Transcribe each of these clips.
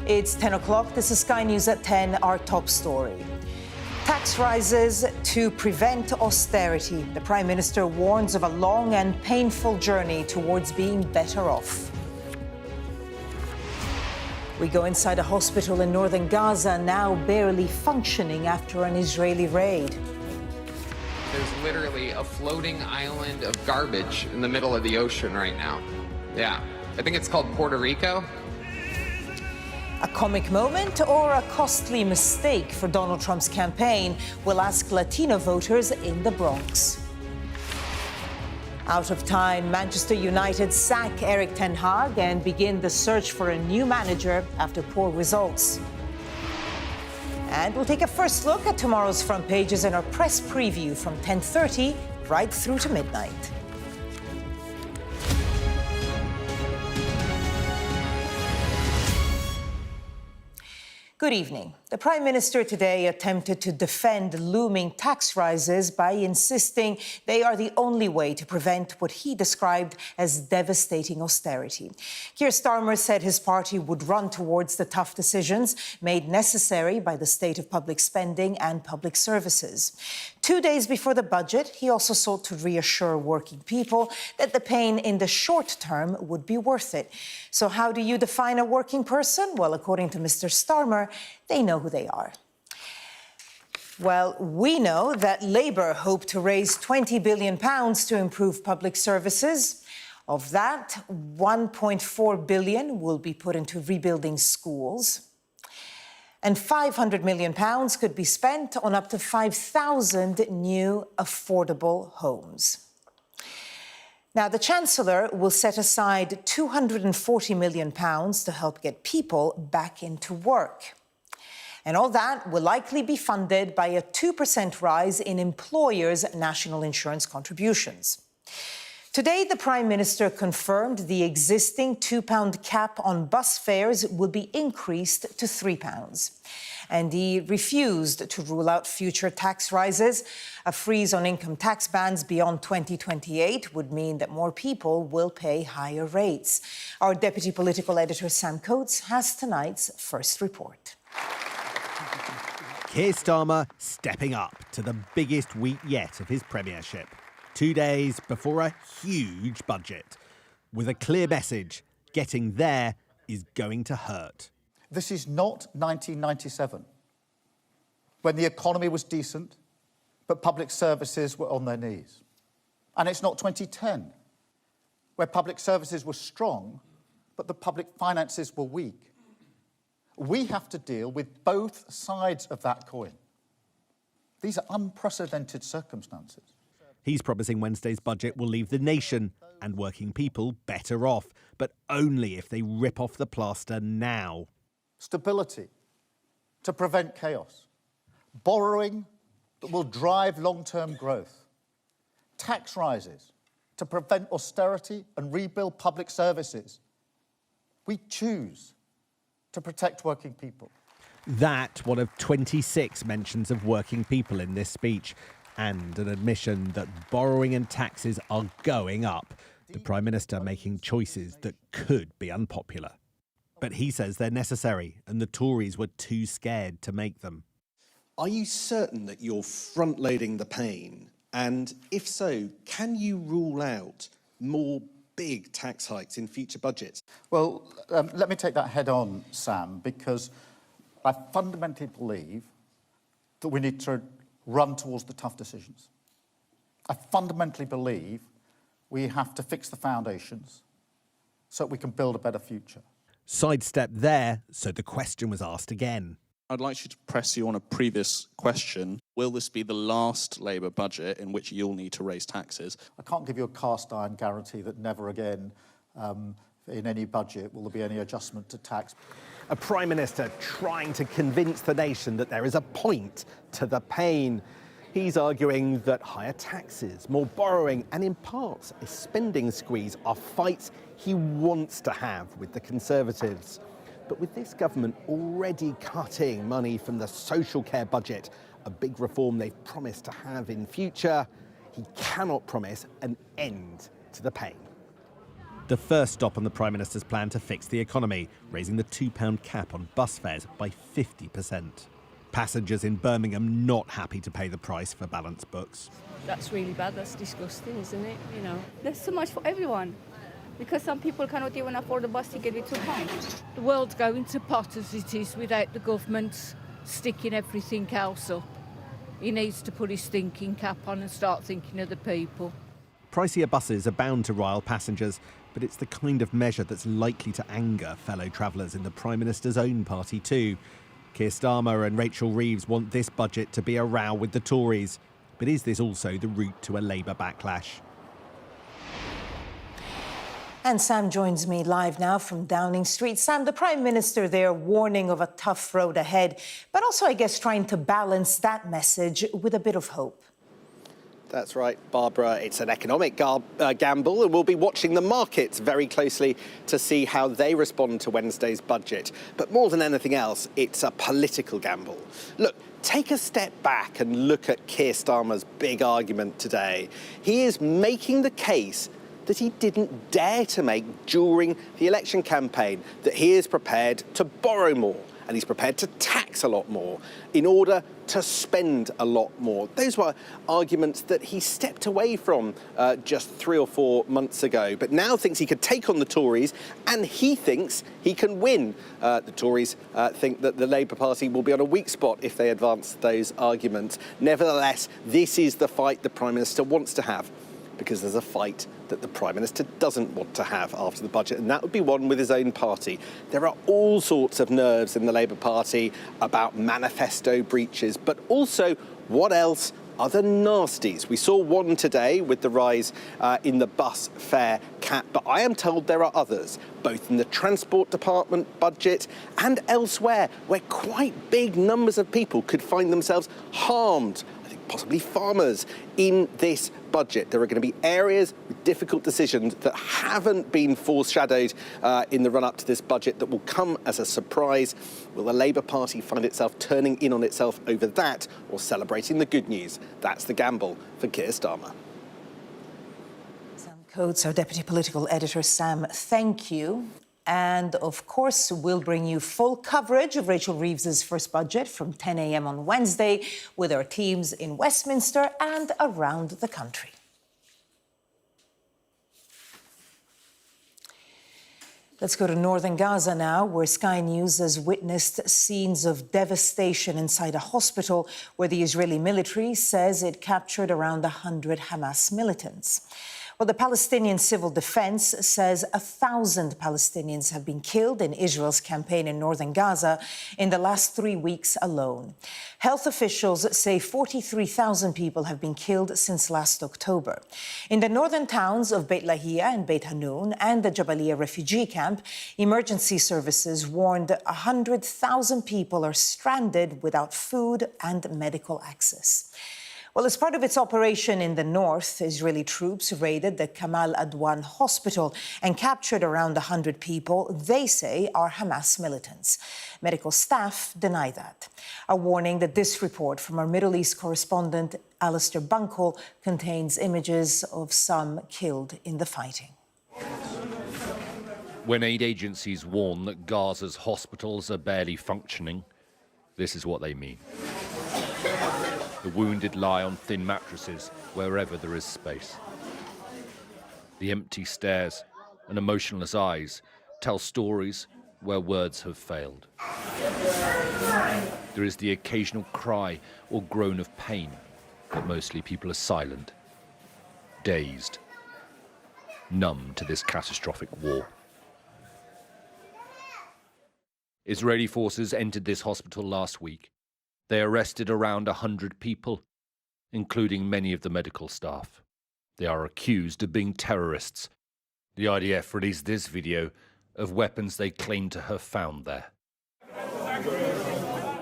It's 10 o'clock. This is Sky News at 10, our top story. Tax rises to prevent austerity. The Prime Minister warns of a long and painful journey towards being better off. We go inside a hospital in northern Gaza, now barely functioning after an Israeli raid. There's literally a floating island of garbage in the middle of the ocean right now. Yeah, I think it's called Puerto Rico. A comic moment or a costly mistake for Donald Trump's campaign? We'll ask Latino voters in the Bronx. Out of time, Manchester United sack Erik ten Hag and begin the search for a new manager after poor results. And we'll take a first look at tomorrow's front pages in our press preview from 10:30 right through to midnight. Good evening. The Prime Minister today attempted to defend looming tax rises by insisting they are the only way to prevent what he described as devastating austerity. Keir Starmer said his party would run towards the tough decisions made necessary by the state of public spending and public services. 2 days before the budget, he also sought to reassure working people that the pain in the short term would be worth it. So how do you define a working person? Well, according to Mr. Starmer, they know who they are. Well, we know that Labour hope to raise £20 billion to improve public services. Of that, £1.4 billion will be put into rebuilding schools. And £500 million could be spent on up to 5,000 new affordable homes. Now, the Chancellor will set aside £240 million to help get people back into work. And all that will likely be funded by a 2% rise in employers' national insurance contributions. Today, the Prime Minister confirmed the existing £2 cap on bus fares will be increased to £3. And he refused to rule out future tax rises. A freeze on income tax bans beyond 2028 would mean that more people will pay higher rates. Our Deputy Political Editor, Sam Coates, has tonight's first report. Keir Starmer stepping up to the biggest week yet of his premiership. 2 days before a huge budget. With a clear message, getting there is going to hurt. This is not 1997, when the economy was decent, but public services were on their knees. And it's not 2010, where public services were strong, but the public finances were weak. We have to deal with both sides of that coin. These are unprecedented circumstances. He's promising Wednesday's budget will leave the nation and working people better off, but only if they rip off the plaster now. Stability to prevent chaos. Borrowing that will drive long-term growth. Tax rises to prevent austerity and rebuild public services. We choose to protect working people. That one of 26 mentions of working people in this speech, and an admission that borrowing and taxes are going up. The Prime Minister making choices that could be unpopular. But he says they're necessary, and the Tories were too scared to make them. Are you certain that you're front-loading the pain? And if so, can you rule out more big tax hikes in future budgets? Well, let me take that head on, Sam, because I fundamentally believe that we need to run towards the tough decisions. I fundamentally believe we have to fix the foundations so that we can build a better future. Sidestep there, so the question was asked again. I'd like you to press you on a previous question. Will this be the last Labour budget in which you'll need to raise taxes? I can't give you a cast-iron guarantee that never again in any budget will there be any adjustment to tax. A Prime Minister trying to convince the nation that there is a point to the pain. He's arguing that higher taxes, more borrowing, and in parts a spending squeeze are fights he wants to have with the Conservatives. But with this government already cutting money from the social care budget, a big reform they've promised to have in future, he cannot promise an end to the pain. The first stop on the Prime Minister's plan to fix the economy, raising the £2 cap on bus fares by 50%. Passengers in Birmingham not happy to pay the price for balanced books. That's really bad, that's disgusting, isn't it? You know. There's so much for everyone, because some people cannot even afford a bus ticket with £2. The world's going to pot as it is without the government sticking everything else up. He needs to put his thinking cap on and start thinking of the people. Pricier buses are bound to rile passengers, but it's the kind of measure that's likely to anger fellow travellers in the Prime Minister's own party too. Keir Starmer and Rachel Reeves want this budget to be a row with the Tories. But is this also the route to a Labour backlash? And Sam joins me live now from Downing Street. Sam, the Prime Minister there warning of a tough road ahead, but also, I guess, trying to balance that message with a bit of hope. That's right, Barbara. It's an economic gamble, and we'll be watching the markets very closely to see how they respond to Wednesday's budget. But more than anything else, it's a political gamble. Look, take a step back and look at Keir Starmer's big argument today. He is making the case that he didn't dare to make during the election campaign, that he is prepared to borrow more and he's prepared to tax a lot more in order to spend a lot more. Those were arguments that he stepped away from just 3 or 4 months ago, but now thinks he could take on the Tories, and he thinks he can win. The Tories think that the Labour Party will be on a weak spot if they advance those arguments. Nevertheless, this is the fight the Prime Minister wants to have, because there's a fight that the Prime Minister doesn't want to have after the budget, and that would be one with his own party. There are all sorts of nerves in the Labour Party about manifesto breaches, but also what else are the nasties? We saw one today with the rise in the bus fare cap, but I am told there are others, both in the Transport Department budget and elsewhere, where quite big numbers of people could find themselves harmed, possibly farmers, in this budget. There are going to be areas with difficult decisions that haven't been foreshadowed in the run-up to this budget that will come as a surprise. Will the Labour Party find itself turning in on itself over that, or celebrating the good news? That's the gamble for Keir Starmer. Sam Coates, our Deputy Political Editor. Sam, thank you. And, of course, we'll bring you full coverage of Rachel Reeves's first budget from 10 a.m. on Wednesday with our teams in Westminster and around the country. Let's go to northern Gaza now, where Sky News has witnessed scenes of devastation inside a hospital where the Israeli military says it captured around 100 Hamas militants. Well, the Palestinian Civil Defense says 1,000 Palestinians have been killed in Israel's campaign in northern Gaza in the last 3 weeks alone. Health officials say 43,000 people have been killed since last October. In the northern towns of Beit Lahia and Beit Hanun and the Jabalia refugee camp, emergency services warned 100,000 people are stranded without food and medical access. Well, as part of its operation in the north, Israeli troops raided the Kamal Adwan hospital and captured around 100 people they say are Hamas militants. Medical staff deny that. A warning that this report from our Middle East correspondent, Alistair Bunkle, contains images of some killed in the fighting. When aid agencies warn that Gaza's hospitals are barely functioning, this is what they mean. The wounded lie on thin mattresses wherever there is space. The empty stares and emotionless eyes tell stories where words have failed. There is the occasional cry or groan of pain, but mostly people are silent, dazed, numb to this catastrophic war. Israeli forces entered this hospital last week. They arrested around 100 people, including many of the medical staff. They are accused of being terrorists. The IDF released this video of weapons they claim to have found there.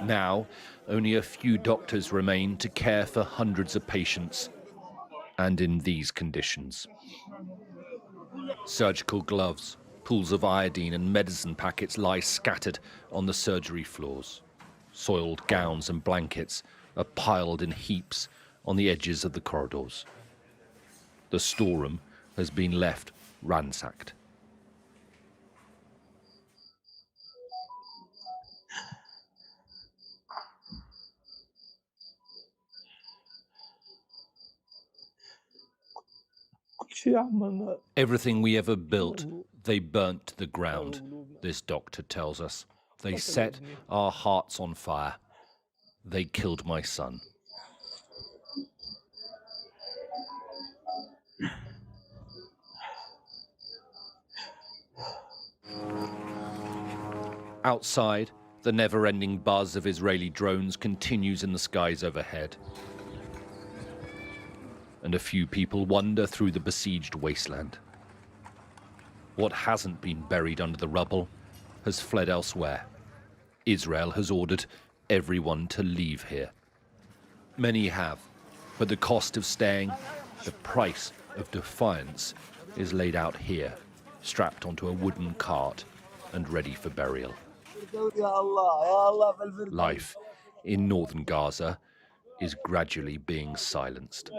Now, only a few doctors remain to care for hundreds of patients, and in these conditions. Surgical gloves, pools of iodine and medicine packets lie scattered on the surgery floors. Soiled gowns and blankets are piled in heaps on the edges of the corridors. The storeroom has been left ransacked. Everything we ever built, they burnt to the ground, this doctor tells us. They set our hearts on fire. They killed my son. Outside, the never-ending buzz of Israeli drones continues in the skies overhead. And a few people wander through the besieged wasteland. What hasn't been buried under the rubble has fled elsewhere. Israel has ordered everyone to leave here. Many have, but the cost of staying, the price of defiance, is laid out here, strapped onto a wooden cart and ready for burial. Life in northern Gaza is gradually being silenced.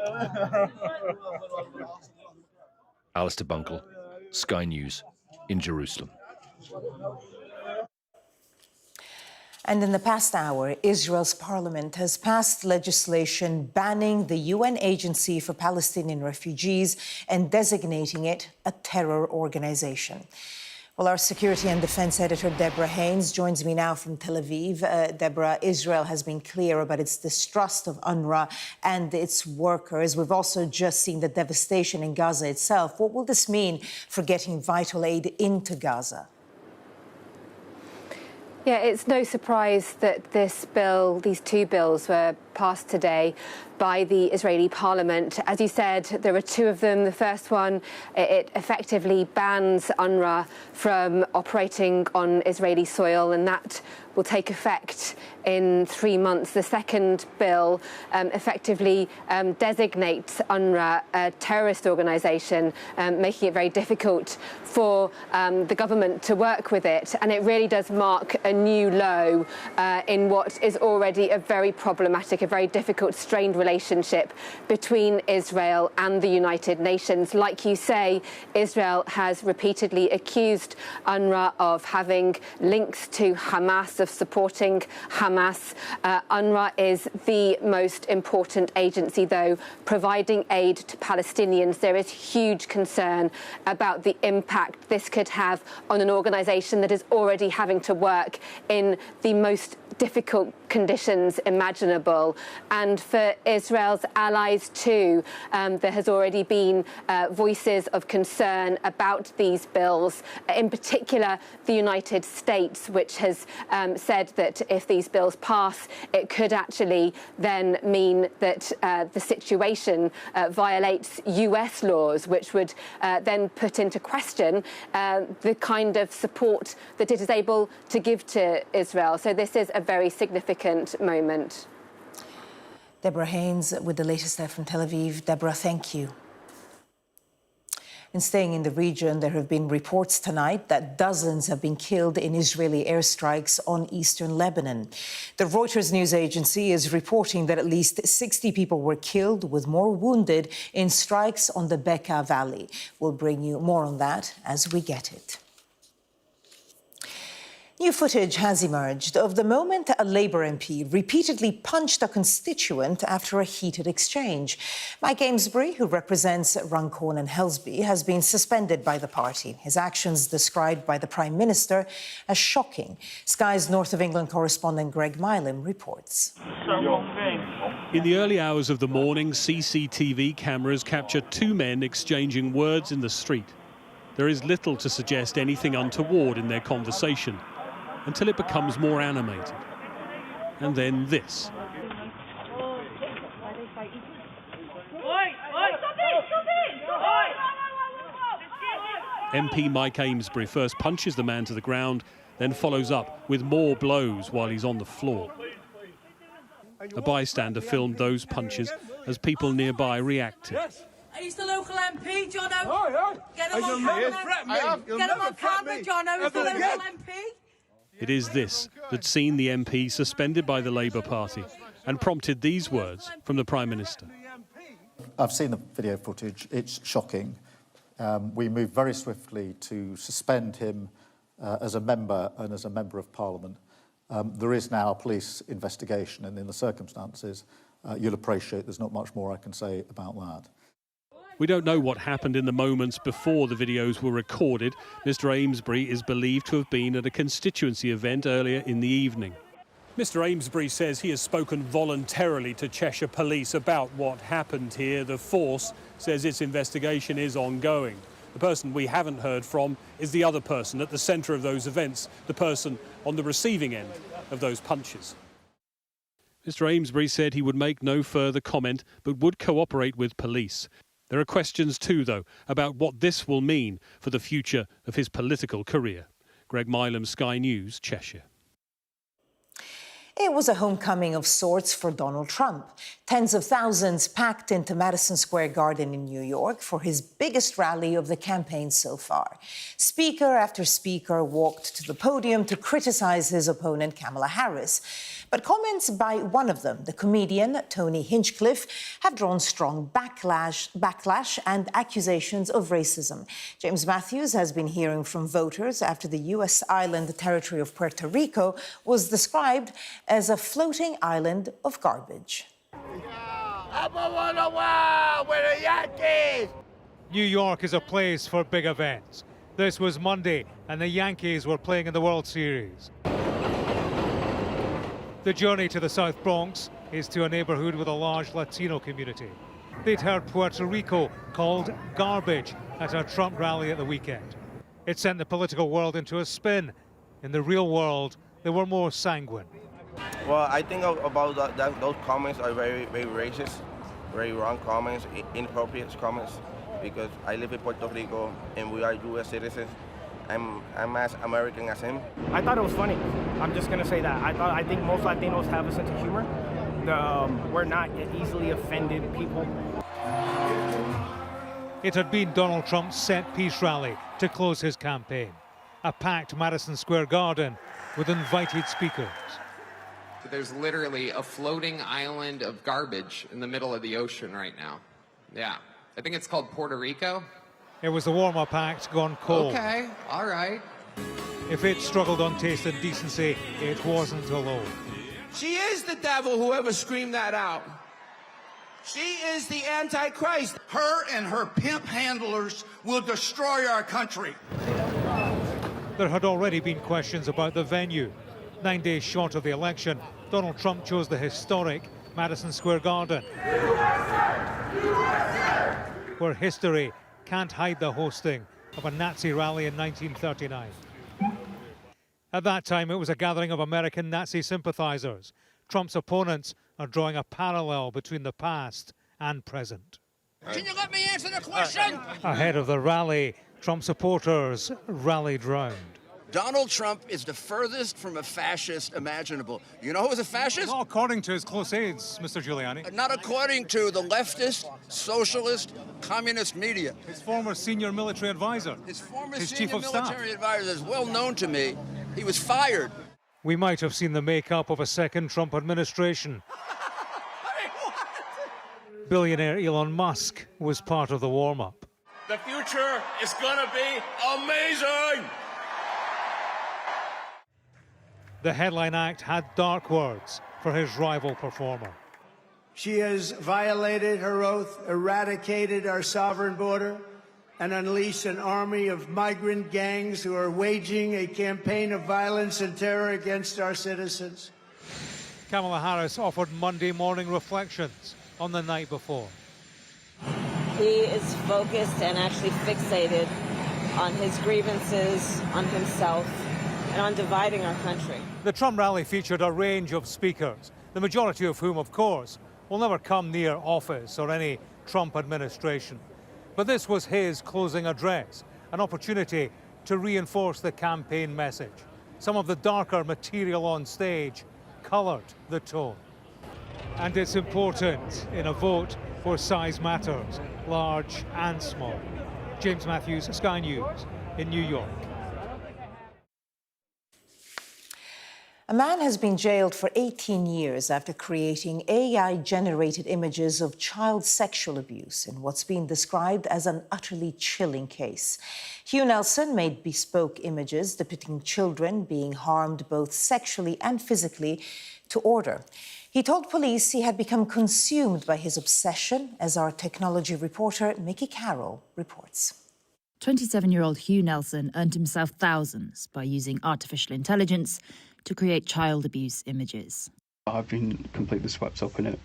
Alistair Bunkle, Sky News in Jerusalem. And in the past hour, Israel's parliament has passed legislation banning the UN Agency for Palestinian Refugees and designating it a terror organization. Well, our security and defense editor, Deborah Haynes, joins me now from Tel Aviv. Deborah, Israel has been clear about its distrust of UNRWA and its workers. We've also just seen the devastation in Gaza itself. What will this mean for getting vital aid into Gaza? Yeah, it's no surprise that these two bills were passed today by the Israeli parliament. As you said, there are two of them. The first one, it effectively bans UNRWA from operating on Israeli soil, and that will take effect in 3 months. The second bill effectively designates UNRWA a terrorist organisation, making it very difficult for the government to work with it. And it really does mark a new low in what is already a very problematic, a very difficult, strained relationship between Israel and the United Nations. Like you say, Israel has repeatedly accused UNRWA of having links to Hamas, of supporting Hamas. UNRWA is the most important agency, though, providing aid to Palestinians. There is huge concern about the impact this could have on an organisation that is already having to work in the most difficult conditions imaginable. And for Israel's allies too, there has already been voices of concern about these bills, in particular the United States, which has said that if these bills pass, it could actually then mean that the situation violates US laws, which would then put into question the kind of support that it is able to give to Israel. So this is a very significant moment. Deborah Haynes with the latest there from Tel Aviv. Deborah, thank you. And staying in the region, there have been reports tonight that dozens have been killed in Israeli airstrikes on eastern Lebanon. The Reuters news agency is reporting that at least 60 people were killed, with more wounded in strikes on the Bekaa Valley. We'll bring you more on that as we get it. New footage has emerged of the moment a Labour MP repeatedly punched a constituent after a heated exchange. Mike Amesbury, who represents Runcorn and Helsby, has been suspended by the party. His actions described by the Prime Minister as shocking. Sky's North of England correspondent Greg Milam reports. In the early hours of the morning, CCTV cameras captured two men exchanging words in the street. There is little to suggest anything untoward in their conversation, until it becomes more animated. And then this. MP Mike Amesbury first punches the man to the ground, then follows up with more blows while he's on the floor. A bystander filmed those punches as people nearby reacted. He's the local MP, Jono. Get him on camera. Get him on camera, Jono. He's the local MP. It is this that's seen the MP suspended by the Labour Party and prompted these words from the Prime Minister. I've seen the video footage. It's shocking. We moved very swiftly to suspend him as a member and as a Member of Parliament. There is now a police investigation, and in the circumstances, you'll appreciate there's not much more I can say about that. We don't know what happened in the moments before the videos were recorded. Mr. Amesbury is believed to have been at a constituency event earlier in the evening. Mr. Amesbury says he has spoken voluntarily to Cheshire Police about what happened here. The force says its investigation is ongoing. The person we haven't heard from is the other person at the centre of those events, the person on the receiving end of those punches. Mr. Amesbury said he would make no further comment but would cooperate with police. There are questions too, though, about what this will mean for the future of his political career. Greg Milam, Sky News, Cheshire. It was a homecoming of sorts for Donald Trump. Tens of thousands packed into Madison Square Garden in New York for his biggest rally of the campaign so far. Speaker after speaker walked to the podium to criticize his opponent, Kamala Harris. But comments by one of them, the comedian Tony Hinchcliffe, have drawn strong backlash and accusations of racism. James Matthews has been hearing from voters after the U.S. island territory of Puerto Rico was described as a floating island of garbage. New York is a place for big events. This was Monday, and the Yankees were playing in the World Series. The journey to the South Bronx is to a neighborhood with a large Latino community. They'd heard Puerto Rico called garbage at a Trump rally at the weekend. It sent the political world into a spin. In the real world, they were more sanguine. Well, I think about those comments are very, very racist, very wrong comments, inappropriate comments, because I live in Puerto Rico and we are U.S. citizens. I'm as American as him. I thought it was funny. I'm just gonna say that. I think most Latinos have a sense of humor. We're not easily offended people. It had been Donald Trump's set-piece rally to close his campaign. A packed Madison Square Garden with invited speakers. There's literally a floating island of garbage in the middle of the ocean right now. Yeah, I think it's called Puerto Rico. It was the warm-up act gone cold. Okay, all right. If it struggled on taste and decency, it wasn't alone. She is the devil, whoever screamed that out. She is the Antichrist. Her and her pimp handlers will destroy our country. There had already been questions about the venue. 9 days short of the election, Donald Trump chose the historic Madison Square Garden, where history can't hide the hosting of a Nazi rally in 1939. At that time, it was a gathering of American Nazi sympathizers. Trump's opponents are drawing a parallel between the past and present. Can you let me answer the question? Ahead of the rally, Trump supporters rallied round. Donald Trump is the furthest from a fascist imaginable. You know who's a fascist? Not according to his close aides, Mr. Giuliani. Not according to the leftist, socialist, communist media. His former senior military advisor. His former his senior chief of military staff. advisor is well known to me. He was fired. We might have seen the makeup of a second Trump administration. Billionaire Elon Musk was part of the warm-up. The future is gonna be amazing. The headline act had dark words for his rival performer. She has violated her oath, eradicated our sovereign border, and unleashed an army of migrant gangs who are waging a campaign of violence and terror against our citizens. Kamala Harris offered Monday morning reflections on the night before. He is focused and actually fixated on his grievances, on himself, and on dividing our country. The Trump rally featured a range of speakers, the majority of whom, of course, will never come near office or any Trump administration. But this was his closing address, an opportunity to reinforce the campaign message. Some of the darker material on stage coloured the tone. And it's important in a vote where size matters, large and small. James Matthews, Sky News, in New York. A man has been jailed for 18 years after creating AI-generated images of child sexual abuse in what's been described as an utterly chilling case. Hugh Nelson made bespoke images depicting children being harmed both sexually and physically to order. He told police he had become consumed by his obsession, as our technology reporter Mickey Carroll reports. 27-year-old Hugh Nelson earned himself thousands by using artificial intelligence to create child abuse images. I've been completely swept up in it.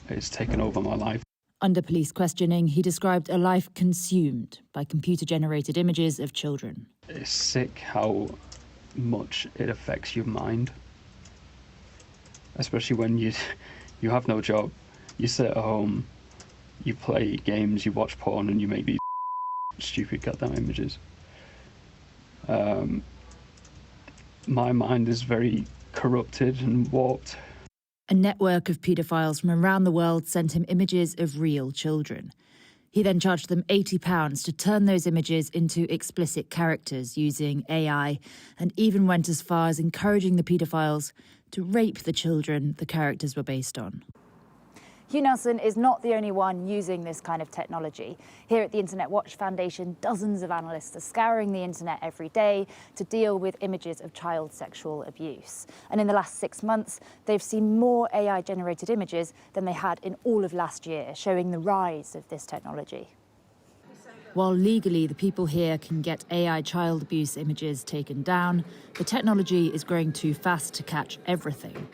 It's taken over my life. Under police questioning, he described a life consumed by computer-generated images of children. It's sick how much it affects your mind. Especially when you have no job, you sit at home, you play games, you watch porn, and you make these stupid goddamn images. My mind is very corrupted and warped. A network of paedophiles from around the world sent him images of real children. He then charged them £80 to turn those images into explicit characters using AI, and even went as far as encouraging the paedophiles to rape the children the characters were based on. Hugh Nelson is not the only one using this kind of technology. Here at the Internet Watch Foundation, dozens of analysts are scouring the internet every day to deal with images of child sexual abuse. And in the last 6 months, they've seen more AI-generated images than they had in all of last year, showing the rise of this technology. While legally the people here can get AI child abuse images taken down, the technology is growing too fast to catch everything.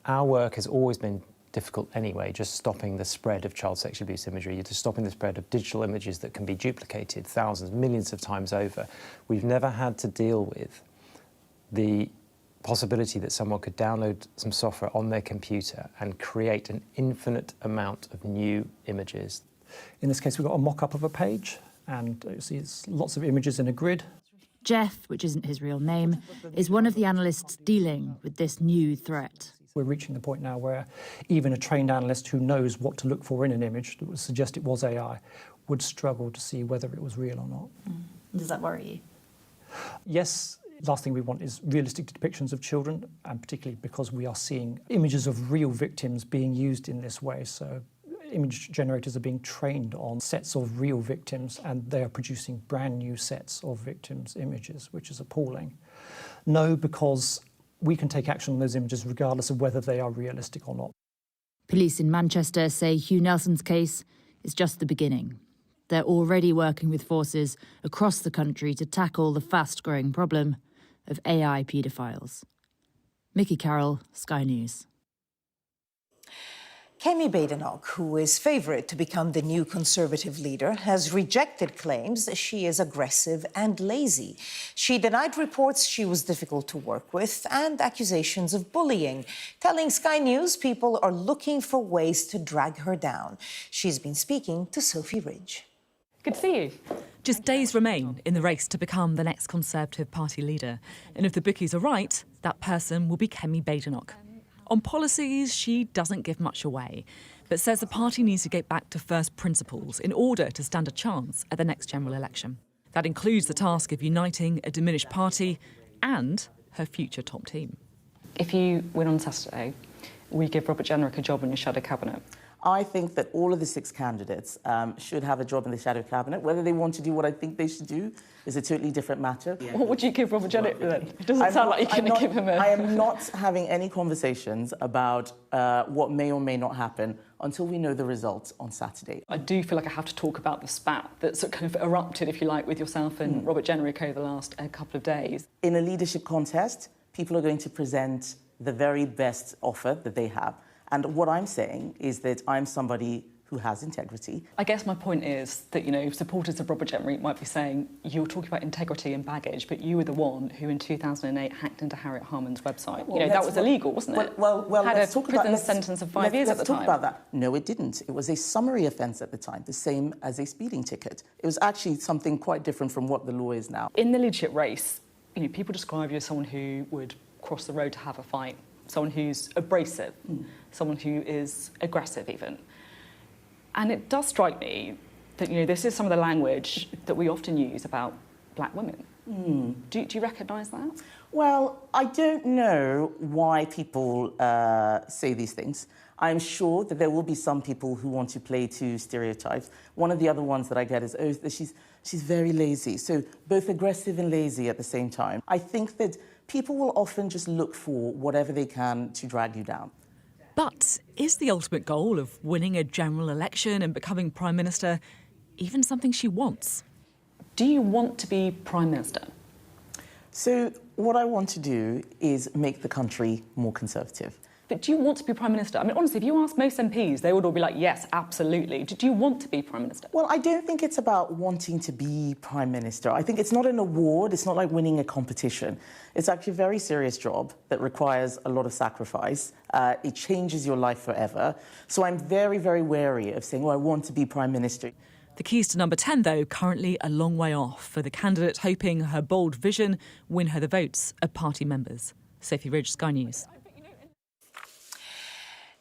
Our work has always been difficult anyway, just stopping the spread of child sexual abuse imagery, just stopping the spread of digital images that can be duplicated thousands, millions of times over. We've never had to deal with the possibility that someone could download some software on their computer and create an infinite amount of new images. In this case, we've got a mock-up of a page, and you see it's lots of images in a grid. Jeff, which isn't his real name, is one of the analysts dealing with this new threat. We're reaching the point now where even a trained analyst who knows what to look for in an image that would suggest it was AI would struggle to see whether it was real or not. Does that worry you? Yes. Last thing we want is realistic depictions of children, and particularly because we are seeing images of real victims being used in this way. So image generators are being trained on sets of real victims, and they are producing brand new sets of victims' images, which is appalling. No, because we can take action on those images regardless of whether they are realistic or not. Police in Manchester say Hugh Nelson's case is just the beginning. They're already working with forces across the country to tackle the fast-growing problem of AI paedophiles. Mickey Carroll, Sky News. Kemi Badenoch, who is favourite to become the new Conservative leader, has rejected claims that she is aggressive and lazy. She denied reports she was difficult to work with and accusations of bullying, telling Sky News people are looking for ways to drag her down. She's been speaking to Sophie Ridge. Good to see you. Just days remain in the race to become the next Conservative Party leader. And if the bookies are right, that person will be Kemi Badenoch. On policies, she doesn't give much away, but says the party needs to get back to first principles in order to stand a chance at the next general election. That includes the task of uniting a diminished party and her future top team. If you win on Saturday, will you give Robert Jenrick a job in your shadow cabinet? I think that all of the 6 candidates should have a job in the shadow cabinet. Whether they want to do what I think they should do is a totally different matter. What would you give Robert Jenrick then? It doesn't sound like you're going to give him a... I am not having any conversations about what may or may not happen until we know the results on Saturday. I do feel like I have to talk about the spat that's kind of erupted, if you like, with yourself and Robert Jenrick over the last couple of days. In a leadership contest, people are going to present the very best offer that they have. And what I'm saying is that I'm somebody who has integrity. I guess my point is that, you know, supporters of Robert Jenrick might be saying, you're talking about integrity and baggage, but you were the one who in 2008 hacked into Harriet Harman's website. Well, you know, that was illegal, wasn't it? Well, had let's a talk about prison sentence of 5 years at the time. Let's talk about that. No, it didn't. It was a summary offence at the time, the same as a speeding ticket. It was actually something quite different from what the law is now. In the leadership race, you know, people describe you as someone who would cross the road to have a fight, someone who's abrasive, someone who is aggressive even. And it does strike me that, you know, this is some of the language that we often use about black women. Do you recognise that? Well, I don't know why people say these things. I'm sure that there will be some people who want to play to stereotypes. One of the other ones that I get is, oh, she's very lazy. So both aggressive and lazy at the same time. I think that people will often just look for whatever they can to drag you down. But is the ultimate goal of winning a general election and becoming Prime Minister even something she wants? Do you want to be Prime Minister? So what I want to do is make the country more conservative. But do you want to be Prime Minister? I mean, honestly, if you ask most MPs, they would all be like, yes, absolutely. Do you want to be Prime Minister? Well, I don't think it's about wanting to be Prime Minister. I think it's not an award. It's not like winning a competition. It's actually a very serious job that requires a lot of sacrifice. It changes your life forever. So I'm very, very wary of saying, well, I want to be Prime Minister. The keys to number 10, though, currently a long way off for the candidate hoping her bold vision win her the votes of party members. Sophie Ridge, Sky News.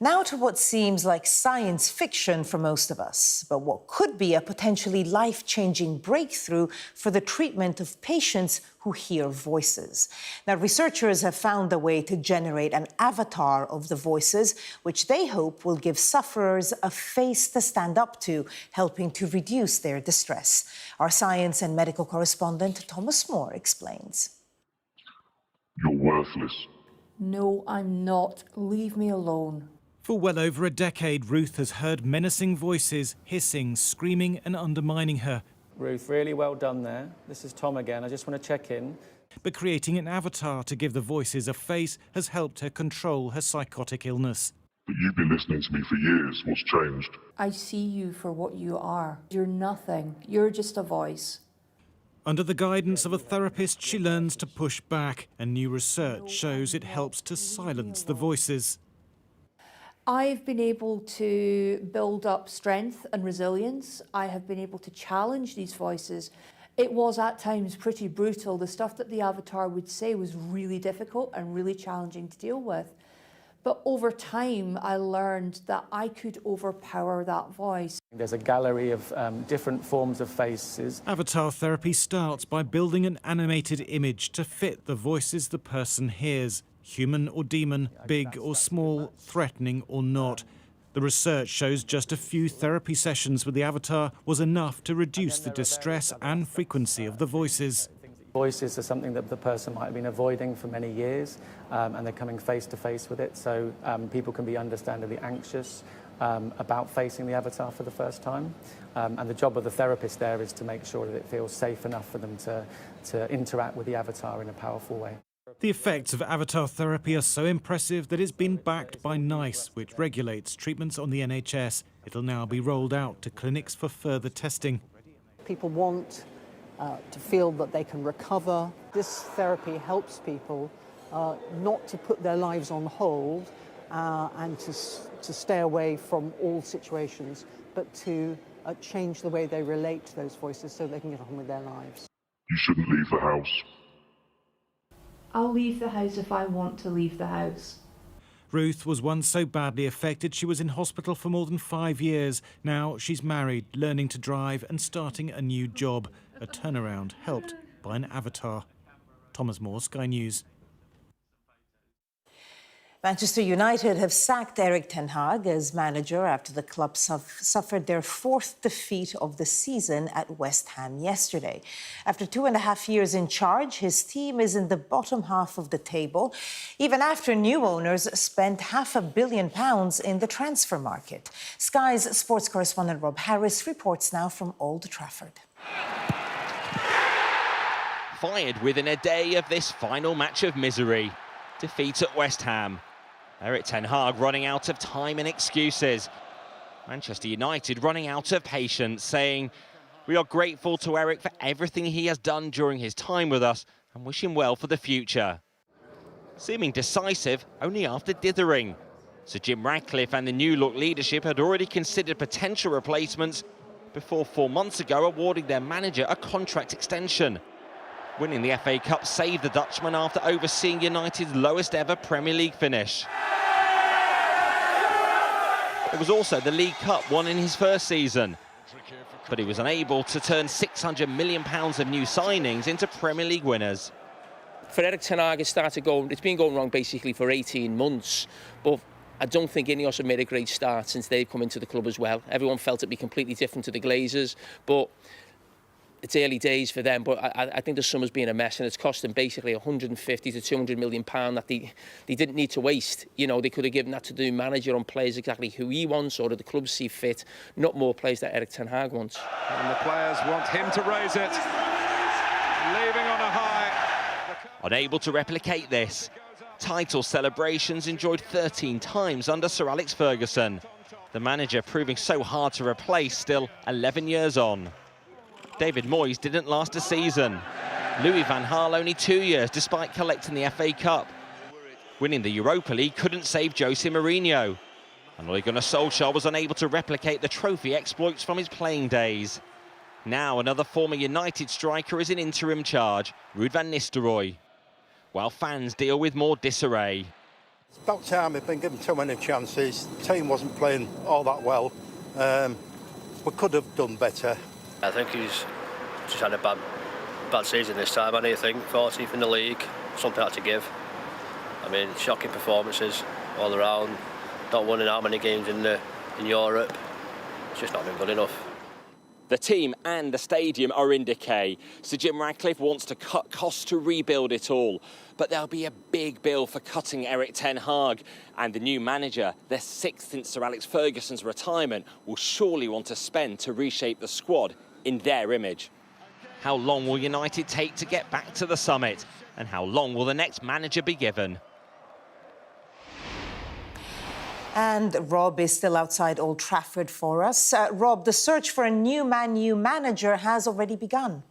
Now to what seems like science fiction for most of us, but what could be a potentially life-changing breakthrough for the treatment of patients who hear voices. Now, researchers have found a way to generate an avatar of the voices, which they hope will give sufferers a face to stand up to, helping to reduce their distress. Our science and medical correspondent Thomas Moore explains. You're worthless. No, I'm not. Leave me alone. For well over a decade, Ruth has heard menacing voices, hissing, screaming and undermining her. Ruth, really well done there. This is Tom again. I just want to check in. But creating an avatar to give the voices a face has helped her control her psychotic illness. But you've been listening to me for years. What's changed? I see you for what you are. You're nothing. You're just a voice. Under the guidance of a therapist, she learns to push back, and new research shows it helps to silence the voices. I've been able to build up strength and resilience. I have been able to challenge these voices. It was at times pretty brutal. The stuff that the avatar would say was really difficult and really challenging to deal with. But over time, I learned that I could overpower that voice. There's a gallery of different forms of faces. Avatar therapy starts by building an animated image to fit the voices the person hears. Human or demon, big or small, threatening or not. The research shows just a few therapy sessions with the avatar was enough to reduce the distress and frequency of the voices. Voices are something that the person might have been avoiding for many years, and they're coming face to face with it, so people can be understandably anxious about facing the avatar for the first time. And the job of the therapist there is to make sure that it feels safe enough for them to interact with the avatar in a powerful way. The effects of avatar therapy are so impressive that it's been backed by NICE, which regulates treatments on the NHS. It'll now be rolled out to clinics for further testing. People want to feel that they can recover. This therapy helps people not to put their lives on hold and to stay away from all situations, but to change the way they relate to those voices so they can get on with their lives. You shouldn't leave the house. I'll leave the house if I want to leave the house. Ruth was once so badly affected she was in hospital for more than 5 years. Now she's married, learning to drive and starting a new job. A turnaround helped by an avatar. Thomas Moore, Sky News. Manchester United have sacked Erik ten Hag as manager after the club suffered their 4th defeat of the season at West Ham yesterday. After 2.5 years in charge, his team is in the bottom half of the table, even after new owners spent £500 million in the transfer market. Sky's sports correspondent Rob Harris reports now from Old Trafford. Fired within a day of this final match of misery. Defeat at West Ham. Erik ten Hag running out of time and excuses. Manchester United running out of patience, saying, "We are grateful to Erik for everything he has done during his time with us and wish him well for the future." Seeming decisive only after dithering. Sir Jim Ratcliffe and the new look leadership had already considered potential replacements before 4 months ago awarding their manager a contract extension. Winning the FA Cup saved the Dutchman after overseeing United's lowest ever Premier League finish. It was also the League Cup won in his first season. but he was unable to turn £600 million of new signings into Premier League winners. For Erik ten Hag, it's been going wrong basically for 18 months, but I don't think Ineos have made a great start since they've come into the club as well. Everyone felt it'd be completely different to the Glazers, but it's early days for them. But I think the summer's been a mess, and it's cost them basically 150 to 200 million pound that they didn't need to waste. You know, they could have given that to the new manager on players exactly who he wants or that the club see fit, not more players that Erik ten Hag wants. And the players want him to raise it, leaving on a high. Unable to replicate this, title celebrations enjoyed 13 times under Sir Alex Ferguson. The manager proving so hard to replace, still 11 years on. David Moyes didn't last a season. Louis van Gaal only 2 years, despite collecting the FA Cup. Winning the Europa League couldn't save Jose Mourinho. And Ole Gunnar Solskjaer was unable to replicate the trophy exploits from his playing days. Now another former United striker is in interim charge, Ruud van Nistelrooy, while fans deal with more disarray. It's about time they've been given too many chances. The team wasn't playing all that well. We could have done better. I think he's just had a bad season this time. I think 14th in the league, something had to give. I mean, shocking performances all around. Not winning how many games in Europe. It's just not been good enough. The team and the stadium are in decay. Sir Jim Ratcliffe wants to cut costs to rebuild it all. But there'll be a big bill for cutting Erik ten Hag. And the new manager, their sixth since Sir Alex Ferguson's retirement, will surely want to spend to reshape the squad in their image. How long will United take to get back to the summit? And how long will the next manager be given? And Rob is still outside Old Trafford for us. Rob, the search for a new Man U manager has already begun.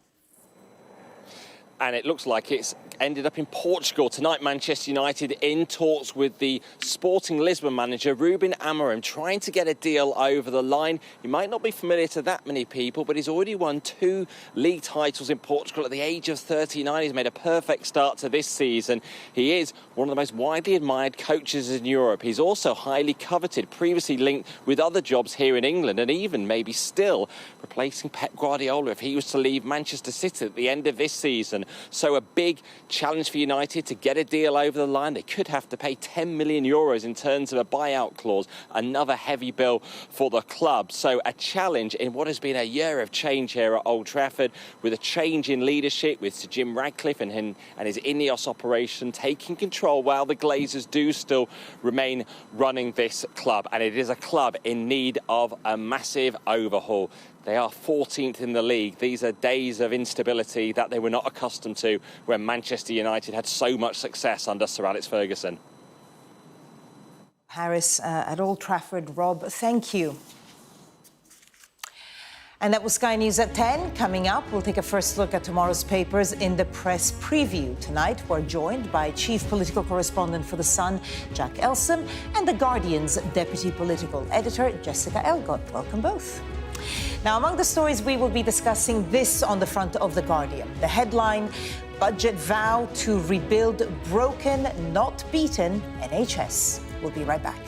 And it looks like it's ended up in Portugal. Tonight, Manchester United in talks with the Sporting Lisbon manager, Ruben Amorim, trying to get a deal over the line. He might not be familiar to that many people, but he's already won 2 league titles in Portugal at the age of 39. He's made a perfect start to this season. He is one of the most widely admired coaches in Europe. He's also highly coveted, previously linked with other jobs here in England, and even maybe still replacing Pep Guardiola if he was to leave Manchester City at the end of this season. So a big challenge for United to get a deal over the line. They could have to pay €10 million in terms of a buyout clause, another heavy bill for the club. So a challenge in what has been a year of change here at Old Trafford, with a change in leadership, with Sir Jim Ratcliffe and his Ineos operation taking control while the Glazers do still remain running this club. And it is a club in need of a massive overhaul. They are 14th in the league. These are days of instability that they were not accustomed to when Manchester United had so much success under Sir Alex Ferguson. Harris at Old Trafford. Rob, thank you. And that was Sky News at 10. Coming up, we'll take a first look at tomorrow's papers in the press preview. Tonight, we're joined by Chief Political Correspondent for The Sun, Jack Elsom, and The Guardian's Deputy Political Editor, Jessica Elgott. Welcome both. Now, among the stories we will be discussing, this on the front of The Guardian. The headline, budget vow to rebuild broken, not beaten NHS. We'll be right back.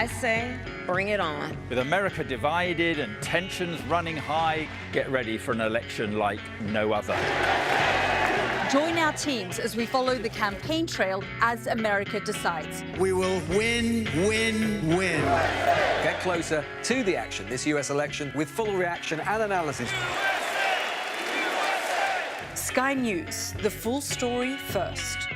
I say, bring it on. With America divided and tensions running high, get ready for an election like no other. Join our teams as we follow the campaign trail as America decides. We will win, win, win. Get closer to the action this US election with full reaction and analysis. Sky News, the full story first.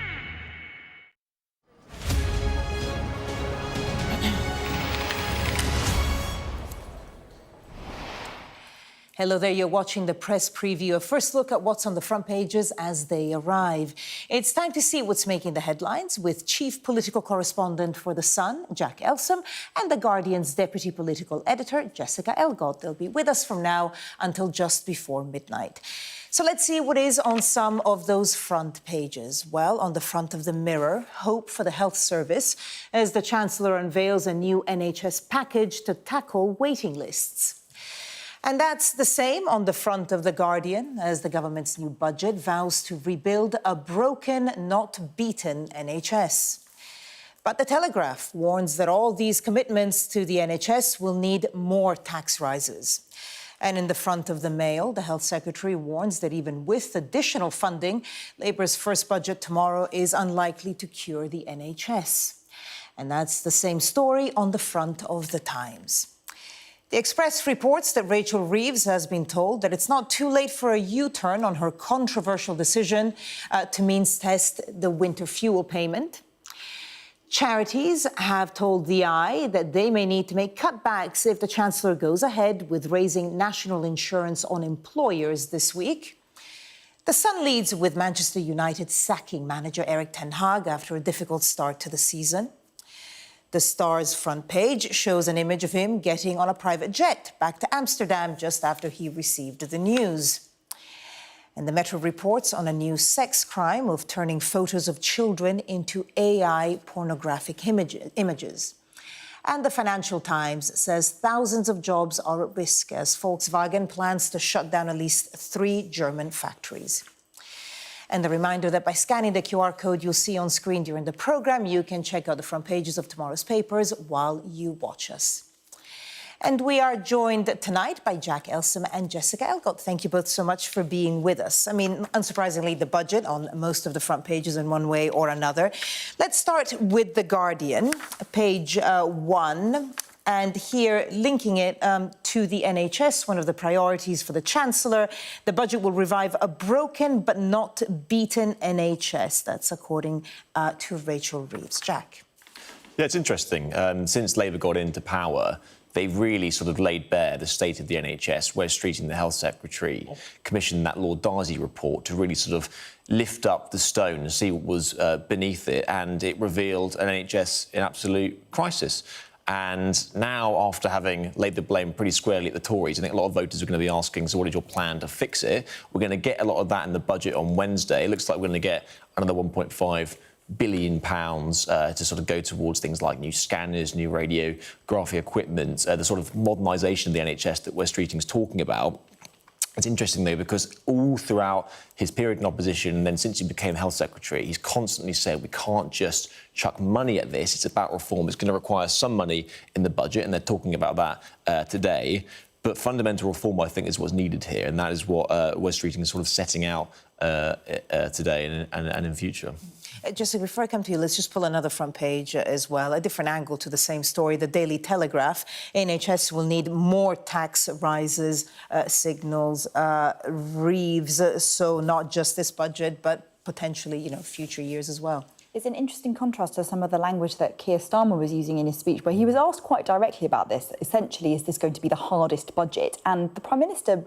Hello there, you're watching the press preview. A first look at what's on the front pages as they arrive. It's time to see what's making the headlines with chief political correspondent for The Sun, Jack Elsom, and The Guardian's deputy political editor, Jessica Elgott. They'll be with us from now until just before midnight. So let's see what is on some of those front pages. Well, on the front of the Mirror, hope for the health service as the Chancellor unveils a new NHS package to tackle waiting lists. And that's the same on the front of The Guardian as the government's new budget vows to rebuild a broken, not beaten NHS. But The Telegraph warns that all these commitments to the NHS will need more tax rises. And in the front of the Mail, the Health Secretary warns that even with additional funding, Labour's first budget tomorrow is unlikely to cure the NHS. And that's the same story on the front of The Times. The Express reports that Rachel Reeves has been told that it's not too late for a U-turn on her controversial decision to means test the winter fuel payment. Charities have told the Eye that they may need to make cutbacks if the Chancellor goes ahead with raising national insurance on employers this week. The Sun leads with Manchester United sacking manager Erik ten Hag after a difficult start to the season. The Star's front page shows an image of him getting on a private jet back to Amsterdam just after he received the news. And the Metro reports on a new sex crime of turning photos of children into AI pornographic images. And the Financial Times says thousands of jobs are at risk as Volkswagen plans to shut down at least 3 German factories. And the reminder that by scanning the QR code you'll see on screen during the programme, you can check out the front pages of tomorrow's papers while you watch us. And we are joined tonight by Jack Elsom and Jessica Elgott. Thank you both so much for being with us. I mean, unsurprisingly, the budget on most of the front pages in one way or another. Let's start with The Guardian, page 1. And here, linking it to the NHS, one of the priorities for the Chancellor, the budget will revive a broken but not beaten NHS. That's according to Rachel Reeves. Jack. Yeah, it's interesting. Since Labour got into power, they've really sort of laid bare the state of the NHS. Wes Streeting, the Health Secretary, commissioned that Lord Darcy report to really sort of lift up the stone and see what was beneath it. And it revealed an NHS in absolute crisis. And now, after having laid the blame pretty squarely at the Tories, I think a lot of voters are going to be asking, so what is your plan to fix it? We're going to get a lot of that in the budget on Wednesday. It looks like we're going to get another £1.5 billion to sort of go towards things like new scanners, new radiography equipment, the sort of modernisation of the NHS that Wes Streeting's talking about. It's interesting, though, because all throughout his period in opposition, and then since he became Health Secretary, he's constantly said we can't just chuck money at this. It's about reform. It's going to require some money in the budget, and they're talking about that today. But fundamental reform, I think, is what's needed here, and that is what Wes Streeting is sort of setting out today and in future. Jessica, before I come to you, let's just pull another front page as well, a different angle to the same story. The Daily Telegraph, NHS will need more tax rises, signals Reeves, so not just this budget, but potentially, future years as well. It's an interesting contrast to some of the language that Keir Starmer was using in his speech, where he was asked quite directly about this. Essentially, is this going to be the hardest budget? And the Prime Minister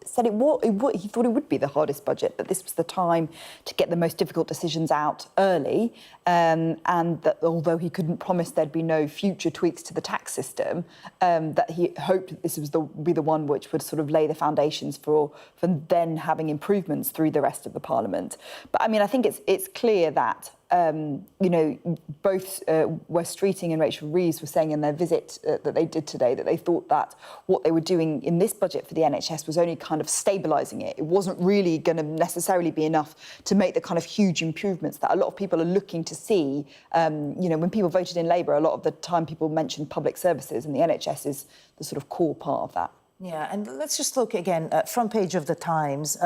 said he thought it would be the hardest budget, that this was the time to get the most difficult decisions out early, and that although he couldn't promise there'd be no future tweaks to the tax system, that he hoped that this was be the one which would sort of lay the foundations for then having improvements through the rest of the Parliament. But I mean, I think it's clear that both Wes Streeting and Rachel Reeves were saying in their visit that they did today that they thought that what they were doing in this budget for the NHS was only kind of stabilising it. It wasn't really going to necessarily be enough to make the kind of huge improvements that a lot of people are looking to see. When people voted in Labour, a lot of the time people mentioned public services, and the NHS is the sort of core part of that. Yeah, and let's just look again at front page of the Times.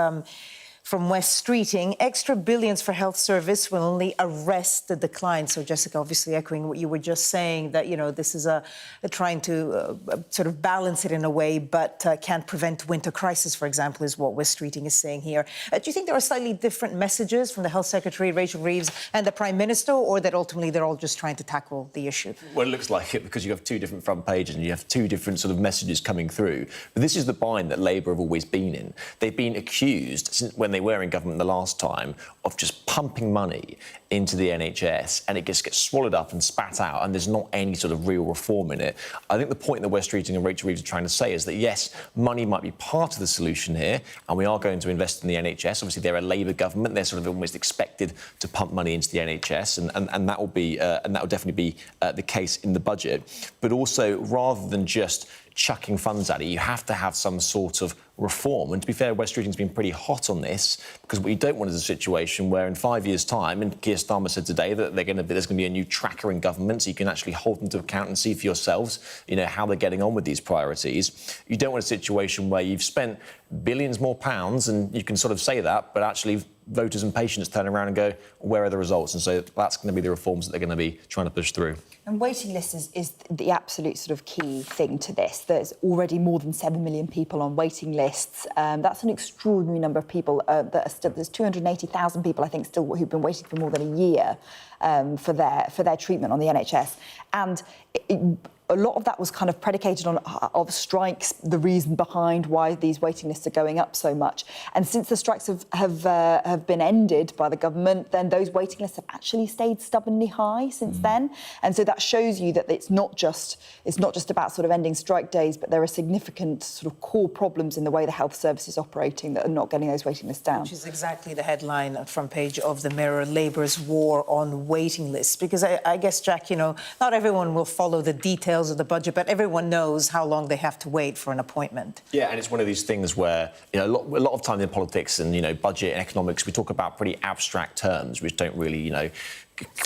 From Wes Streeting, extra billions for health service will only arrest the decline. So, Jessica, obviously echoing what you were just saying, that, this is trying to sort of balance it in a way, but can't prevent winter crisis, for example, is what Wes Streeting is saying here. Do you think there are slightly different messages from the Health Secretary, Rachel Reeves, and the Prime Minister, or that ultimately they're all just trying to tackle the issue? Well, it looks like it, because you have two different front pages and you have two different sort of messages coming through. But this is the bind that Labour have always been in. They've been accused, since when they were in government the last time, of just pumping money into the NHS, and it just gets swallowed up and spat out, and there's not any sort of real reform in it. I think the point that Wes Streeting and Rachel Reeves are trying to say is that, yes, money might be part of the solution here, and we are going to invest in the NHS. Obviously, they're a Labour government. They're sort of almost expected to pump money into the NHS, and that will be and that will definitely be the case in the budget. But also, rather than just chucking funds at it, you have to have some sort of reform. And to be fair, Wes Streeting's been pretty hot on this, because what you don't want is a situation where in 5 years' time, and Keir Starmer said today that there's going to be a new tracker in government, so you can actually hold them to account and see for yourselves, how they're getting on with these priorities. You don't want a situation where you've spent billions more pounds, and you can sort of say that, but actually voters and patients turn around and go, where are the results? And so that's going to be the reforms that they're going to be trying to push through. And waiting lists is the absolute sort of key thing to this. There's already more than 7 million people on waiting lists. That's an extraordinary number of people that are still. There's 280,000 people, I think, still who've been waiting for more than a year for their treatment on the NHS. And a lot of that was kind of predicated on strikes, the reason behind why these waiting lists are going up so much. And since the strikes have been ended by the government, then those waiting lists have actually stayed stubbornly high since then. And so that shows you that it's not just about sort of ending strike days, but there are significant sort of core problems in the way the health service is operating that are not getting those waiting lists down. Which is exactly the headline at front page of the Mirror, Labour's war on waiting lists. Because I guess, Jack, not everyone will follow the details of the budget, but everyone knows how long they have to wait for an appointment. Yeah, and it's one of these things where, a lot of time in politics and, budget and economics, we talk about pretty abstract terms which don't really,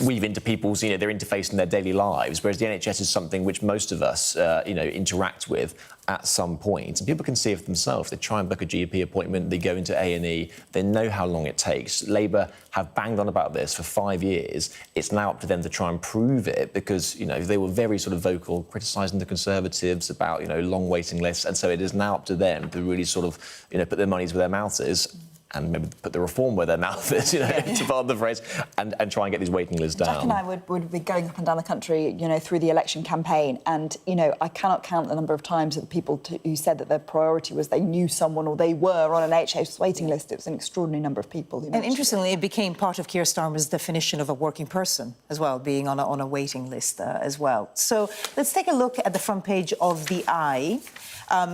weave into people's, their interface in their daily lives, whereas the NHS is something which most of us, interact with at some point. And people can see it for themselves. They try and book a GP appointment, they go into A&E, they know how long it takes. Labour have banged on about this for 5 years. It's now up to them to try and prove it, because, they were very sort of vocal, criticising the Conservatives about, long waiting lists. And so it is now up to them to really sort of, put their money where their mouth is, and maybe put the reform where their mouth is, to pardon the phrase, and try and get these waiting lists down. Jack and I would be going up and down the country, through the election campaign, and, I cannot count the number of times that the people who said that their priority was they knew someone or they were on an NHS waiting list. It was an extraordinary number of people who And interestingly, it became part of Keir Starmer's definition of a working person as well, being on a waiting list as well. So let's take a look at the front page of The Eye.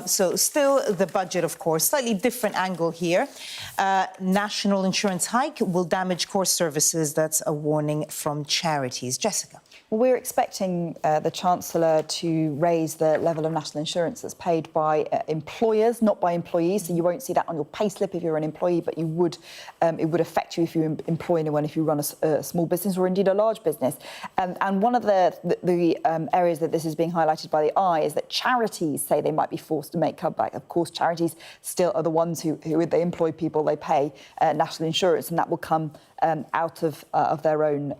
So still the budget, of course, slightly different angle here. National insurance hike will damage core services. That's a warning from charities. Jessica. Well, we're expecting the Chancellor to raise the level of national insurance that's paid by employers, not by employees. So you won't see that on your payslip if you're an employee, but it would affect you if you employ anyone, if you run a small business or indeed a large business. And one of the areas that this is being highlighted by The Eye is that charities say they might be forced to make comeback. Of course, charities still are the ones who if they employ people, they pay national insurance, and that will come out of their own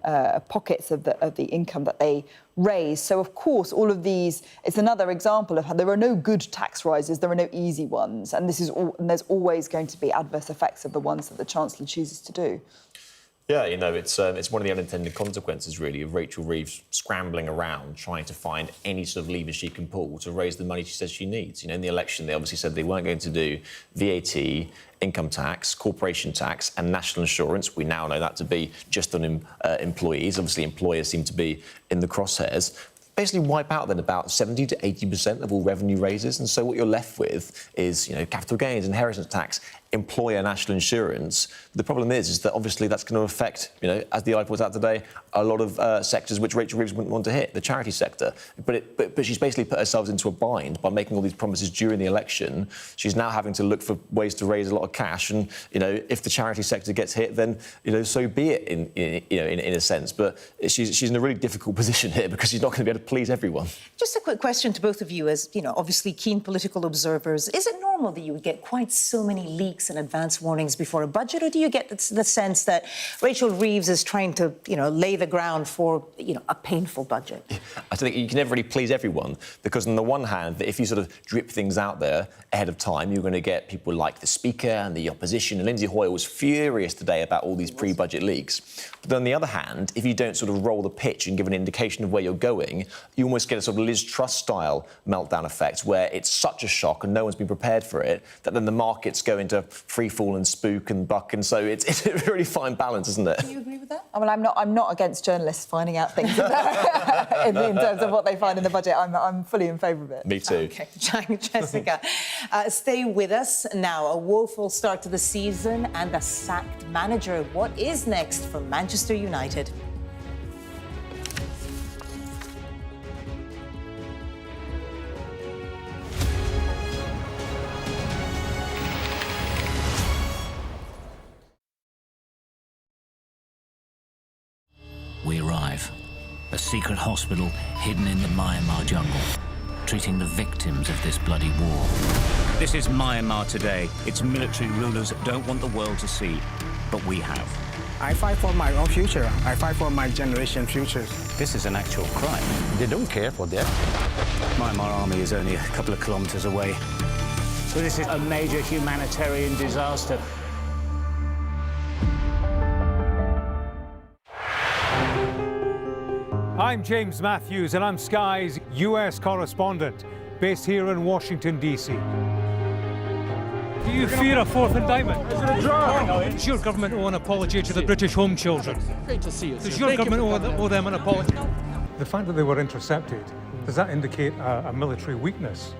pockets of the income that they raise. So, of course, all of these, it's another example of how there are no good tax rises, there are no easy ones, and there's always going to be adverse effects of the ones that the Chancellor chooses to do. Yeah, it's one of the unintended consequences, really, of Rachel Reeves scrambling around trying to find any sort of lever she can pull to raise the money she says she needs. In the election, they obviously said they weren't going to do VAT, income tax, corporation tax and national insurance. We now know that to be just on employees. Obviously, employers seem to be in the crosshairs. Basically wipe out then about 70 to 80% of all revenue raises. And so what you're left with is, capital gains, inheritance tax, employer national insurance. The problem is that obviously that's going to affect, as the eye points out today, a lot of sectors which Rachel Reeves wouldn't want to hit, the charity sector. But she's basically put herself into a bind by making all these promises during the election. She's now having to look for ways to raise a lot of cash, and if the charity sector gets hit, then so be it in a sense. But she's in a really difficult position here because she's not going to be able to please everyone. Just a quick question to both of you, as obviously keen political observers. Is it normal that you would get quite so many leaks and advance warnings before a budget, or do you get the sense that Rachel Reeves is trying to, lay the ground for, a painful budget? I think you can never really please everyone, because on the one hand, if you sort of drip things out there ahead of time, you're going to get people like the Speaker and the opposition. And Lindsay Hoyle was furious today about all these pre-budget leaks. But on the other hand, if you don't sort of roll the pitch and give an indication of where you're going, you almost get a sort of Liz Truss-style meltdown effect, where it's such a shock and no one's been prepared for it, that then the markets go into free fall and spook and buck, and so it's a really fine balance, isn't it? Do you agree with that? I mean, I'm not against journalists finding out things in terms of what they find in the budget. I'm fully in favour of it. Me too. OK, Jessica, stay with us now. A woeful start to the season and a sacked manager. What is next for Manchester United? We arrive. A secret hospital hidden in the Myanmar jungle, treating the victims of this bloody war. This is Myanmar today. Its military rulers don't want the world to see, but we have. I fight for my own future. I fight for my generation's futures. This is an actual crime. They don't care for that. Myanmar army is only a couple of kilometers away. So this is a major humanitarian disaster. I'm James Matthews, and I'm Sky's US correspondent, based here in Washington, D.C. Do you fear a fourth indictment? Does your government owe an apology to the British home children? Great to see you. Does your government owe them an apology? The fact that they were intercepted, does that indicate a military weakness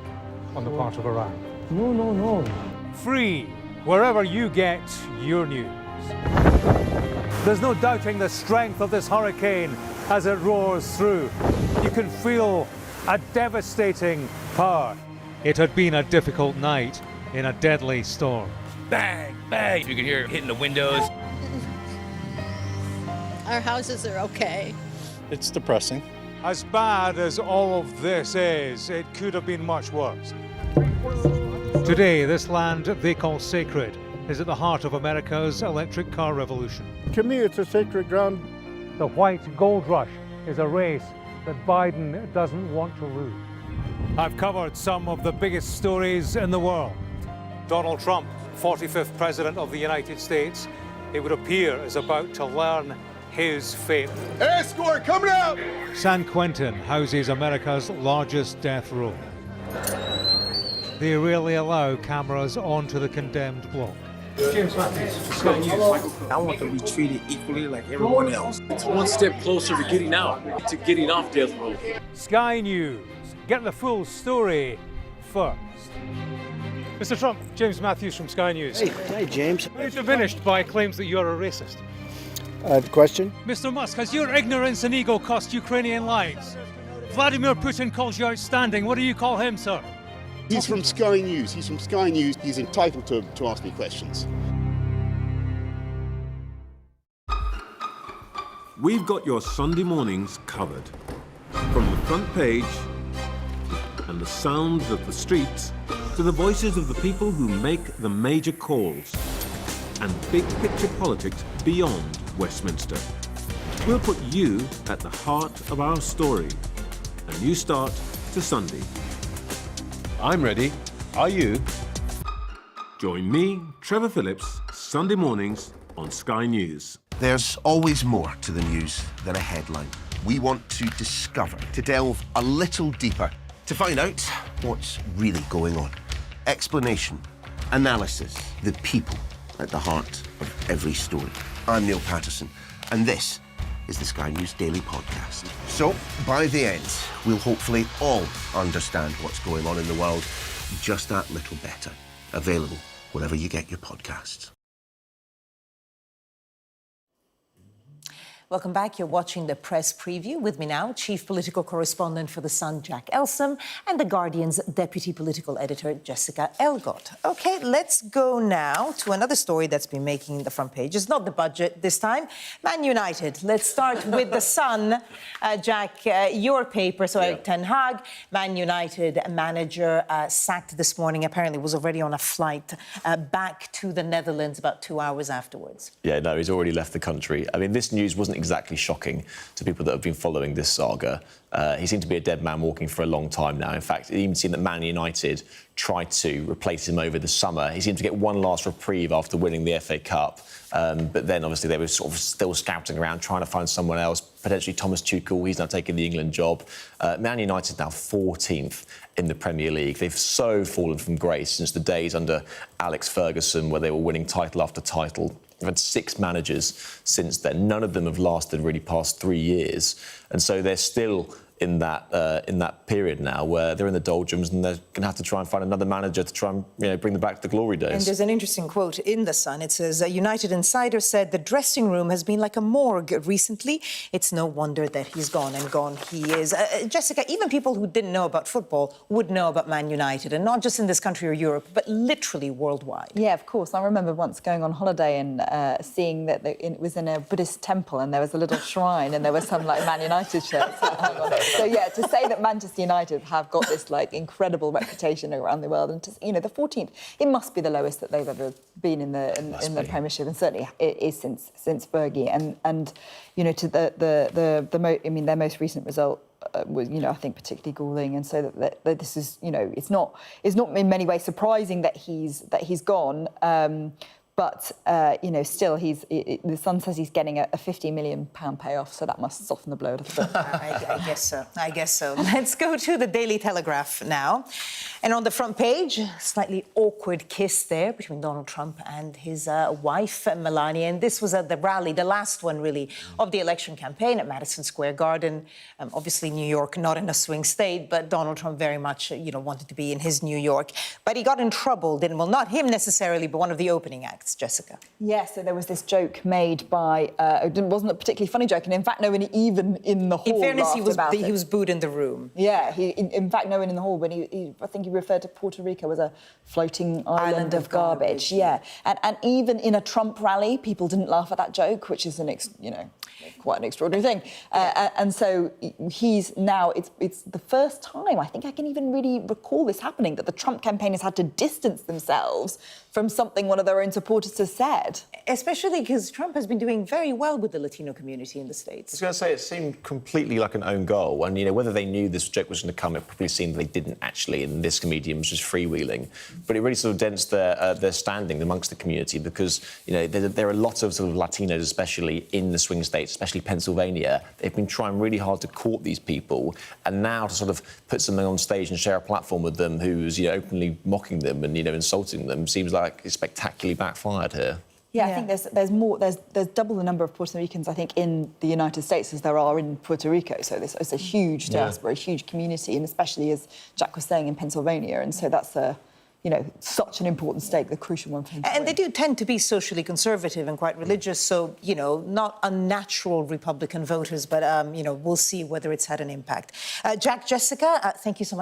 on the part of Iran? No, no, no. Free, wherever you get your news. There's no doubting the strength of this hurricane as it roars through. You can feel a devastating power. It had been a difficult night in a deadly storm. Bang, bang. You can hear it hitting the windows. Our houses are okay. It's depressing. As bad as all of this is, it could have been much worse. Today, this land they call sacred is at the heart of America's electric car revolution. To me, it's a sacred ground. The white gold rush is a race that Biden doesn't want to lose. I've covered some of the biggest stories in the world. Donald Trump, 45th President of the United States, it would appear is about to learn his fate. Escort coming out! San Quentin houses America's largest death row. They rarely allow cameras onto the condemned block. James Matthews, Sky News. I want to be treated equally like everyone else. It's one step closer to getting out, to getting off death row. Sky News. Get the full story first. Mr. Trump, James Matthews from Sky News. Hey, James. Are you diminished by claims that you're a racist? The question? Mr. Musk, has your ignorance and ego cost Ukrainian lives? Vladimir Putin calls you outstanding. What do you call him, sir? He's from Sky News. He's from Sky News. He's entitled to ask me questions. We've got your Sunday mornings covered. From the front page and the sounds of the streets to the voices of the people who make the major calls and big picture politics beyond Westminster. We'll put you at the heart of our story. A new start to Sunday. I'm ready. Are you? Join me, Trevor Phillips, Sunday mornings on Sky News. There's always more to the news than a headline. We want to discover, to delve a little deeper, to find out what's really going on. Explanation, analysis, the people at the heart of every story. I'm Neil Patterson, and this is the Sky News Daily Podcast. So, by the end, we'll hopefully all understand what's going on in the world just that little better. Available wherever you get your podcasts. Welcome back. You're watching the press preview. With me now, Chief Political Correspondent for The Sun, Jack Elsom, and The Guardian's Deputy Political Editor, Jessica Elgott. OK, let's go now to another story that's been making the front page. It's not the budget this time. Man United. Let's start with The Sun. Jack, your paper. So Erik Ten Hag, Man United manager, sacked this morning. Apparently was already on a flight back to the Netherlands about 2 hours afterwards. Yeah, no, he's already left the country. I mean, this news wasn't exactly shocking to people that have been following this saga. He seemed to be a dead man walking for a long time now. In fact, it even seemed that Man United tried to replace him over the summer. He seemed to get one last reprieve after winning the FA Cup. But then, obviously, they were sort of still scouting around, trying to find someone else, potentially Thomas Tuchel. He's now taking the England job. Man United now 14th in the Premier League. They've so fallen from grace since the days under Alex Ferguson, where they were winning title after title. We've had 6 managers since then. None of them have lasted really past 3 years. And so they're still in that period now where they're in the doldrums and they're going to have to try and find another manager to try and bring them back to the glory days. And there's an interesting quote in The Sun. It says, a United insider said the dressing room has been like a morgue recently. It's no wonder that he's gone, and gone he is. Jessica, even people who didn't know about football would know about Man United, and not just in this country or Europe, but literally worldwide. Yeah, of course. I remember once going on holiday and seeing that it was in a Buddhist temple and there was a little shrine and there was some like Man United shirts. So yeah, to say that Manchester United have got this like incredible reputation around the world, and to, the 14th, it must be the lowest that they've ever been in the Premiership, and certainly it is since Fergie. And to their most recent result was, I think particularly galling, and so that this is, it's not in many ways surprising that he's gone. But, still, the Sun says he's getting a £50 million payoff, so that must soften the blow a little bit. I guess so. Let's go to the Daily Telegraph now. And on the front page, slightly awkward kiss there between Donald Trump and his wife, Melania. And this was at the rally, the last one, really, of the election campaign at Madison Square Garden. Obviously, New York, not in a swing state, but Donald Trump very much, wanted to be in his New York. But he got in trouble, didn't? Well, not him necessarily, but one of the opening acts. Jessica. Yeah, so there was this joke made by, it wasn't a particularly funny joke, and in fact no one even in the hall. In fairness, laughed he was booed in the room. Yeah, in fact no one in the hall, when I think he referred to Puerto Rico as a floating island of garbage. Yeah, and even in a Trump rally, people didn't laugh at that joke, which is quite an extraordinary thing. And so he's now, it's the first time I think I can even really recall this happening, that the Trump campaign has had to distance themselves from something one of their own supporters has said. Especially because Trump has been doing very well with the Latino community in the States. I was going to say, it seemed completely like an own goal. And, whether they knew this joke was going to come, it probably seemed they didn't actually, and this comedian was just freewheeling. But it really sort of dents their standing amongst the community because, there are a lot of sort of Latinos, especially in the swing states, especially Pennsylvania. They've been trying really hard to court these people. And now to sort of put something on stage and share a platform with them who's, openly mocking them and, insulting them seems like it's spectacularly backfired here. Yeah, I think there's double the number of Puerto Ricans, I think, in the United States as there are in Puerto Rico. So it's a huge diaspora, a huge community, and especially, as Jack was saying, in Pennsylvania. And so that's such an important stake, the crucial one for him. And they do tend to be socially conservative and quite religious, so, not unnatural Republican voters, but, we'll see whether it's had an impact. Jack, Jessica, thank you so much.